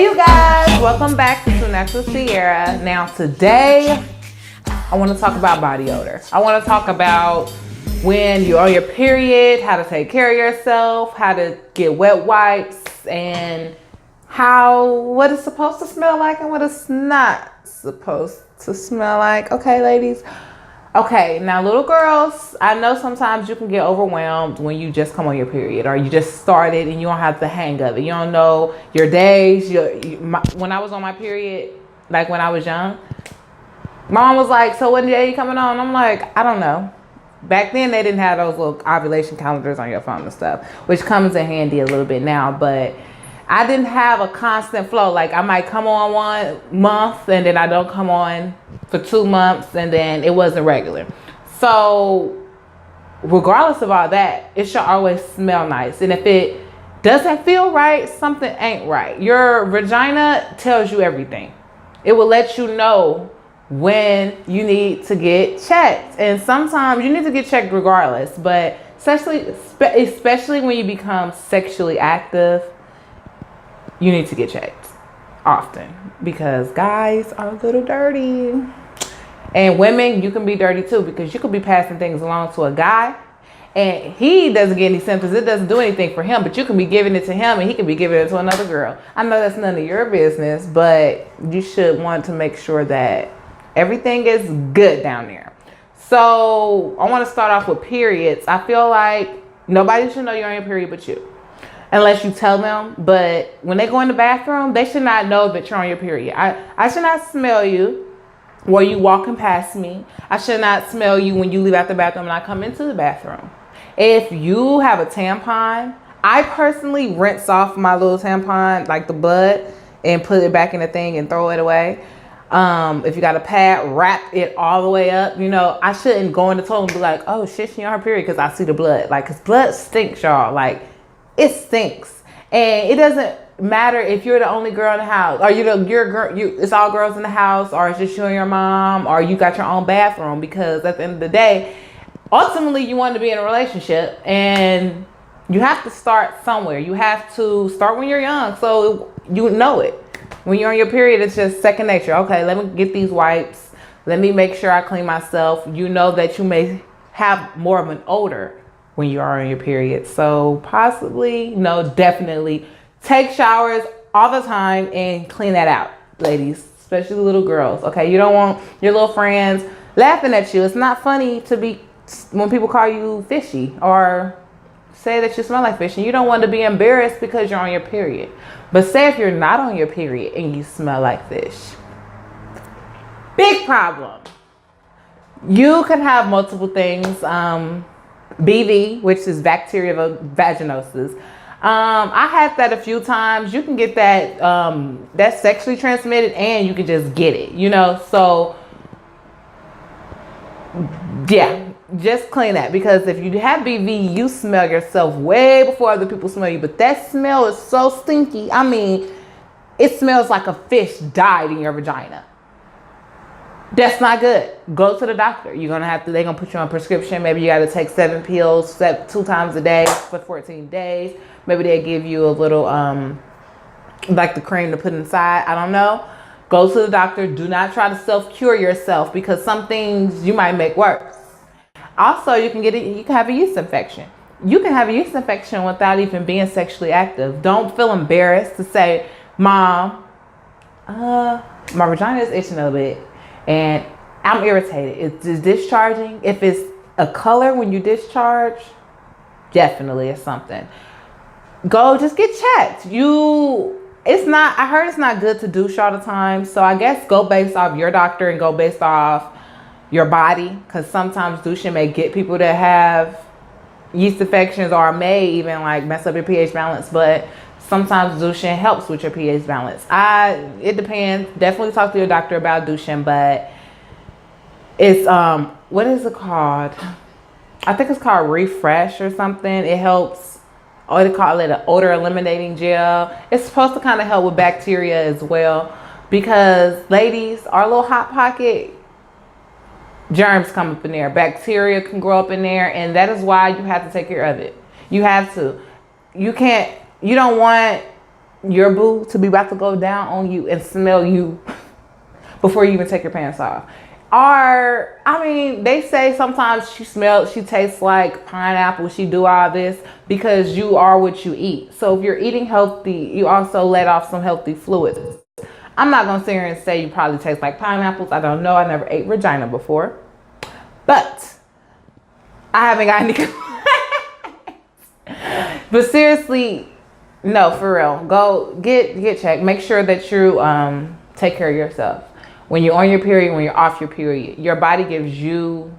Hey you guys, welcome back to Natural Sierra. Now today, I want to talk about body odor. I want to talk about when you're on your period, how to take care of yourself, how to get wet wipes, and what it's supposed to smell like and what it's not supposed to smell like. Okay, ladies. Okay, now little girls, I know sometimes you can get overwhelmed when you just come on your period or you just started and you don't have the hang of it. You don't know your days. When I was on my period, like when I was young, mom was like, so what day are you coming on? I'm like, I don't know. Back then they didn't have those little ovulation calendars on your phone and stuff, which comes in handy a little bit now, but I didn't have a constant flow. Like I might come on 1 month and then I don't come on for 2 months and then it wasn't regular. So regardless of all that, it should always smell nice. And if it doesn't feel right, something ain't right. Your vagina tells you everything. It will let you know when you need to get checked. And sometimes you need to get checked regardless, but especially when you become sexually active, you need to get checked often because guys are a little dirty. And women, you can be dirty too because you could be passing things along to a guy and he doesn't get any symptoms. It doesn't do anything for him, but you can be giving it to him and he can be giving it to another girl. I know that's none of your business, but you should want to make sure that everything is good down there. So I want to start off with periods. I feel like nobody should know you're on your period but you. Unless you tell them, but when they go in the bathroom, they should not know that you're on your period. I should not smell you while you walking past me. I should not smell you when you leave out the bathroom and I come into the bathroom. If you have a tampon, I personally rinse off my little tampon, like the blood, and put it back in the thing and throw it away. If you got a pad, wrap it all the way up. You know, I shouldn't go in the toilet and be like, oh shit, she on her period because I see the blood. Like, cause blood stinks, y'all. Like, it stinks. And it doesn't matter if you're the only girl in the house or it's all girls in the house or it's just you and your mom or you got your own bathroom, because at the end of the day, ultimately you want to be in a relationship and you have to start somewhere. You have to start when you're young so you know it. When you're on your period, it's just second nature. Okay, let me get these wipes. Let me make sure I clean myself. You know that you may have more of an odor when you are on your period. So possibly, no, definitely take showers all the time and clean that out, ladies, especially little girls. Okay, you don't want your little friends laughing at you. It's not funny when people call you fishy or say that you smell like fish, and you don't want to be embarrassed because you're on your period. But say if you're not on your period and you smell like fish, big problem. You can have multiple things. BV, which is bacterial vaginosis. I had that a few times. You can get that, that's sexually transmitted and you can just get it, you know? So yeah, just clean that, because if you have BV, you smell yourself way before other people smell you, but that smell is so stinky. I mean, it smells like a fish died in your vagina. That's not good. Go to the doctor. They're gonna put you on a prescription. Maybe you gotta take 7 pills 2 times a day for 14 days. Maybe they'll give you a little, like the cream to put inside. I don't know. Go to the doctor. Do not try to self-cure yourself, because some things you might make worse. Also, you can have a yeast infection. You can have a yeast infection without even being sexually active. Don't feel embarrassed to say, Mom, my vagina is itching a little bit and I'm irritated. It's discharging. If it's a color when you discharge, definitely it's something. Go just get checked. I heard it's not good to douche all the time. So I guess go based off your doctor and go based off your body, because sometimes douching may get people that have yeast infections or may even like mess up your pH balance. But sometimes douching helps with your pH balance. It depends. Definitely talk to your doctor about douching, but it's what is it called? I think it's called Refresh or something. It helps. They call it an odor eliminating gel. It's supposed to kind of help with bacteria as well, because ladies, our little hot pocket, germs come up in there. Bacteria can grow up in there, and that is why you have to take care of it. You have to. You don't want your boo to be about to go down on you and smell you before you even take your pants off. Or, I mean, they say sometimes she tastes like pineapple. She do all this because you are what you eat. So if you're eating healthy, you also let off some healthy fluids. I'm not going to sit here and say you probably taste like pineapples. I don't know. I never ate vagina before. But I haven't got any. But seriously, no, for real. Go get checked. Make sure that you take care of yourself. When you're on your period, when you're off your period, your body gives you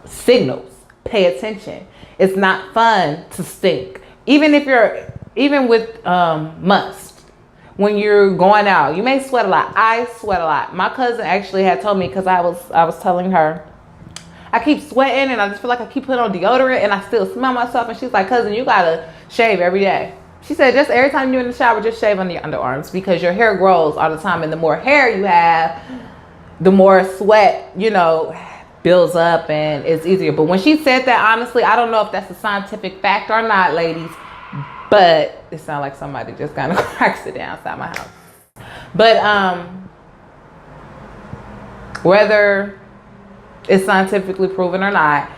signals. Pay attention. It's not fun to stink. Even with must. When you're going out, you may sweat a lot. I sweat a lot. My cousin actually had told me, because I was telling her, I keep sweating and I just feel like I keep putting on deodorant and I still smell myself. And she's like, cousin, you gotta shave every day. She said, just every time you're in the shower, just shave under your underarms, because your hair grows all the time. And the more hair you have, the more sweat, builds up and it's easier. But when she said that, honestly, I don't know if that's a scientific fact or not, ladies, but it sounds like somebody just kind of cracks it down outside my house. But whether it's scientifically proven or not,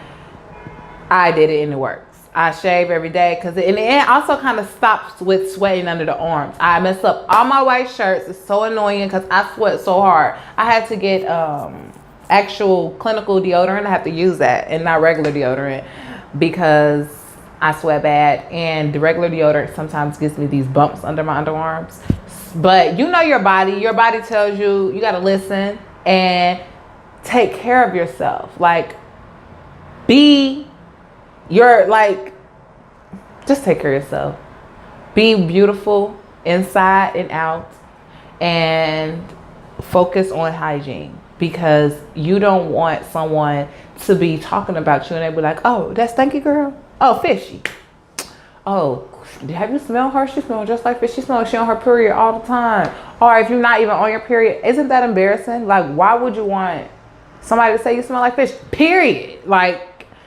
I did it and it works. I shave every day because it also kind of stops with sweating under the arms. I mess up all my white shirts. It's so annoying because I sweat so hard. I had to get actual clinical deodorant. I have to use that and not regular deodorant because I sweat bad. And the regular deodorant sometimes gives me these bumps under my underarms. But your body. Your body tells you, you got to listen and take care of yourself. Just take care of yourself. Be beautiful inside and out, and focus on hygiene, because you don't want someone to be talking about you and they be like, oh, that stinky girl. Oh, fishy. Oh, have you smelled her? She smells just like fish. She smells like she on her period all the time. Or if you're not even on your period, isn't that embarrassing? Why would you want somebody to say you smell like fish? Period.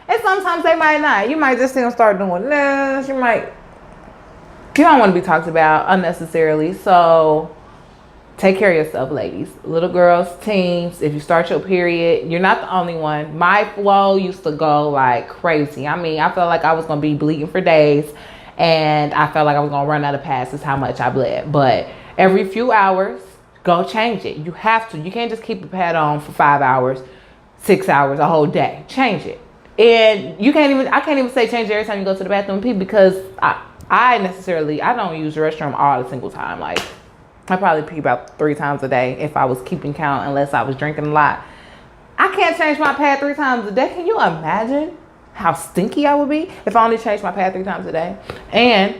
And sometimes they might not. You might just see them start doing this. You don't want to be talked about unnecessarily. So take care of yourself, ladies. Little girls, teens, if you start your period, you're not the only one. My flow used to go like crazy. I mean, I felt like I was going to be bleeding for days. And I felt like I was going to run out of passes how much I bled. But every few hours, go change it. You have to. You can't just keep the pad on for 5 hours, 6 hours, a whole day. Change it. And I can't even say change every time you go to the bathroom and pee, because I don't use the restroom all the single time. I probably pee about 3 times a day if I was keeping count, unless I was drinking a lot. I can't change my pad 3 times a day. Can you imagine how stinky I would be if I only changed my pad 3 times a day? And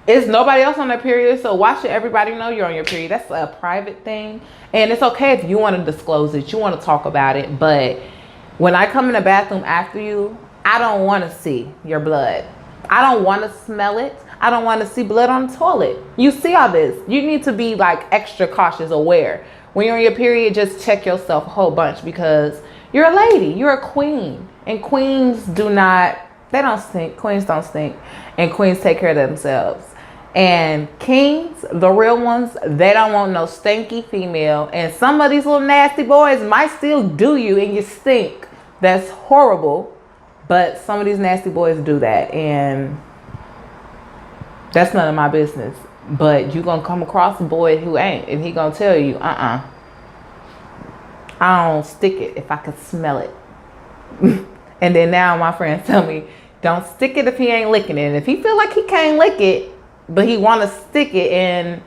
it's nobody else on their period, so why should everybody know you're on your period? That's a private thing. And it's okay if you want to disclose it, you want to talk about it, but when I come in the bathroom after you, I don't want to see your blood. I don't want to smell it. I don't want to see blood on the toilet. You see all this. You need to be extra cautious, aware. When you're on your period, just check yourself a whole bunch, because you're a lady. You're a queen. And queens don't stink. Queens don't stink. And queens take care of themselves. And kings, the real ones, they don't want no stinky female. And some of these little nasty boys might still do you and you stink. That's horrible. But some of these nasty boys do that. And that's none of my business. But you're going to come across a boy who ain't. And he going to tell you, I don't stick it if I can smell it. And then now my friends tell me, don't stick it if he ain't licking it. And if he feel like he can't lick it, but he want to stick it, and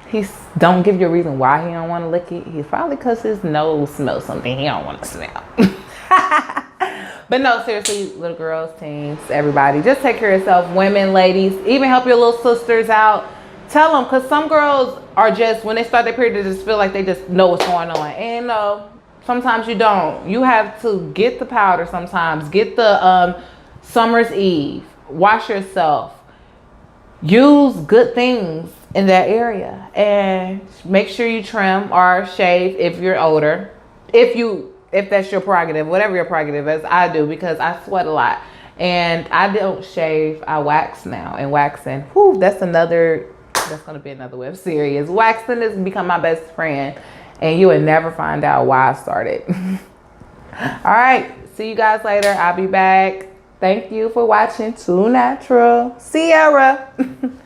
he don't give you a reason why he don't want to lick it, he's probably because his nose smells something he don't want to smell. But no, seriously, little girls, teens, everybody, just take care of yourself. Women, ladies, even help your little sisters out. Tell them, because some girls are just, when they start their period, they just feel like they just know what's going on. And no, sometimes you don't. You have to get the powder sometimes. Get the Summer's Eve. Wash yourself. Use good things in that area, and make sure you trim or shave if you're older. If that's your prerogative, whatever your prerogative is. I do, because I sweat a lot. And I don't shave, I wax now. And waxing, whew, that's gonna be another web series. Waxing has become my best friend, and you would never find out why I started. All right, see you guys later. I'll be back. Thank you for watching Too Natural. Sierra.